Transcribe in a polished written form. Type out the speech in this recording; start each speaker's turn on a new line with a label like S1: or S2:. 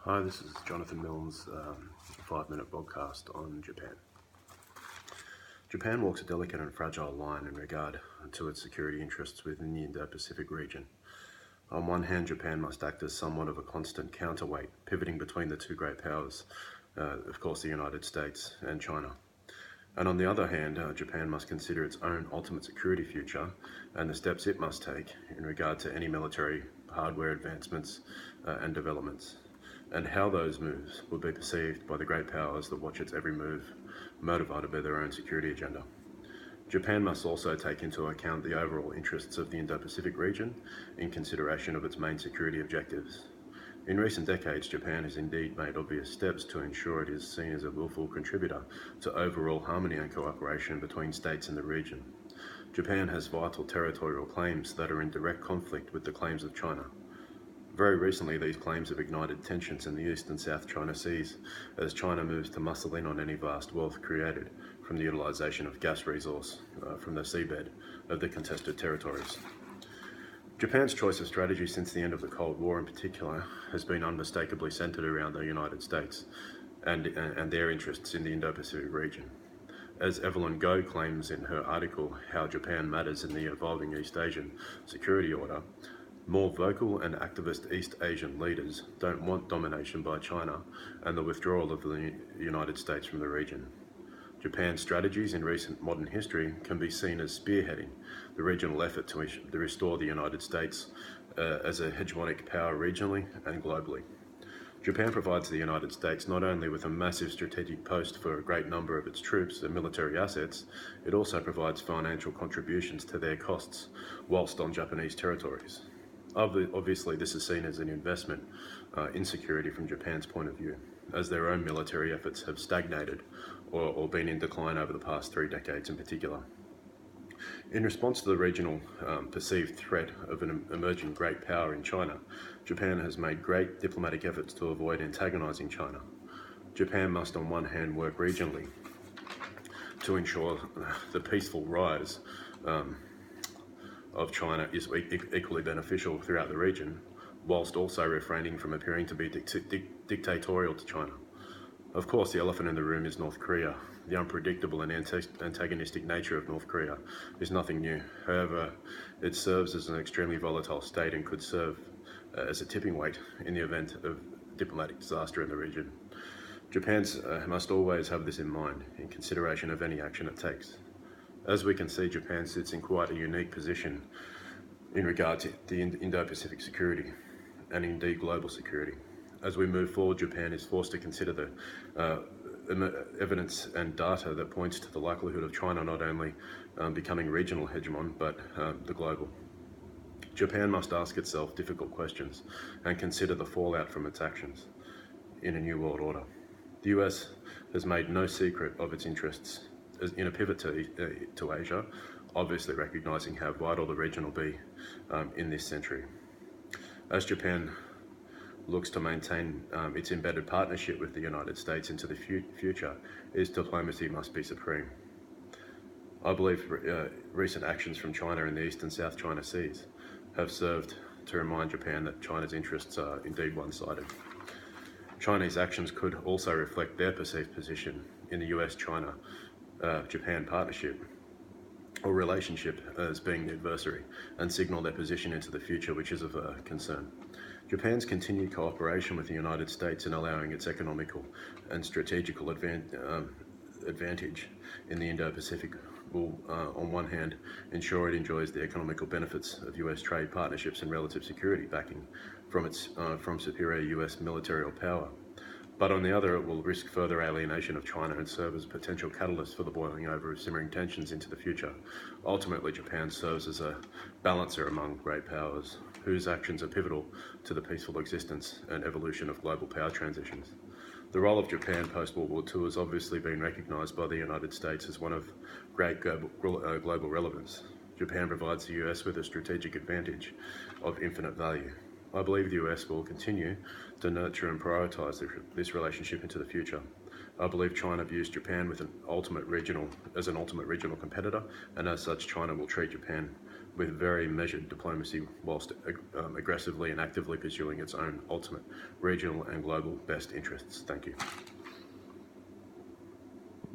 S1: Hi, this is Jonathan Milne's 5-minute podcast on Japan. Japan walks a delicate and fragile line in regard to its security interests within the Indo-Pacific region. On one hand, Japan must act as somewhat of a constant counterweight, pivoting between the two great powers, of course the United States and China. And on the other hand, Japan must consider its own ultimate security future and the steps it must take in regard to any military hardware advancements and developments, and how those moves will be perceived by the great powers that watch its every move, motivated by their own security agenda. Japan must also take into account the overall interests of the Indo-Pacific region in consideration of its main security objectives. In recent decades, Japan has indeed made obvious steps to ensure it is seen as a willful contributor to overall harmony and cooperation between states in the region. Japan has vital territorial claims that are in direct conflict with the claims of China. Very recently, these claims have ignited tensions in the East and South China Seas as China moves to muscle in on any vast wealth created from the utilisation of gas resource from the seabed of the contested territories. Japan's choice of strategy since the end of the Cold War in particular has been unmistakably centred around the United States and their interests in the Indo-Pacific region. As Evelyn Goh claims in her article, How Japan Matters in the Evolving East Asian Security Order, more vocal and activist East Asian leaders don't want domination by China and the withdrawal of the United States from the region. Japan's strategies in recent modern history can be seen as spearheading the regional effort to restore the United States as a hegemonic power regionally and globally. Japan provides the United States not only with a massive strategic post for a great number of its troops and military assets, it also provides financial contributions to their costs whilst on Japanese territories. Obviously, this is seen as an investment in security from Japan's point of view, as their own military efforts have stagnated or been in decline over the past 3 decades in particular. In response to the regional perceived threat of an emerging great power in China, Japan has made great diplomatic efforts to avoid antagonising China. Japan must on one hand work regionally to ensure the peaceful rise of China is equally beneficial throughout the region, whilst also refraining from appearing to be dictatorial to China. Of course, the elephant in the room is North Korea. The unpredictable and antagonistic nature of North Korea is nothing new. However, it serves as an extremely volatile state and could serve as a tipping weight in the event of diplomatic disaster in the region. Japan must always have this in mind in consideration of any action it takes. As we can see, Japan sits in quite a unique position in regard to the Indo-Pacific security and indeed global security. As we move forward, Japan is forced to consider the evidence and data that points to the likelihood of China not only becoming regional hegemon, but the global. Japan must ask itself difficult questions and consider the fallout from its actions in a new world order. The US has made no secret of its interests in a pivot to Asia, obviously recognising how vital the region will be in this century. As Japan looks to maintain its embedded partnership with the United States into the future, its diplomacy must be supreme. I believe recent actions from China in the East and South China Seas have served to remind Japan that China's interests are indeed one-sided. Chinese actions could also reflect their perceived position in the US-China Japan partnership or relationship as being the adversary and signal their position into the future, which is of concern. Japan's continued cooperation with the United States in allowing its economical and strategical advantage in the Indo-Pacific will, on one hand, ensure it enjoys the economical benefits of US trade partnerships and relative security backing from superior US military power. But on the other, it will risk further alienation of China and serve as a potential catalyst for the boiling over of simmering tensions into the future. Ultimately, Japan serves as a balancer among great powers, whose actions are pivotal to the peaceful existence and evolution of global power transitions. The role of Japan post-World War II has obviously been recognised by the United States as one of great global relevance. Japan provides the US with a strategic advantage of infinite value. I believe the US will continue to nurture and prioritise this relationship into the future. I believe China views Japan as an ultimate regional competitor, and as such, China will treat Japan with very measured diplomacy whilst aggressively and actively pursuing its own ultimate regional and global best interests. Thank you.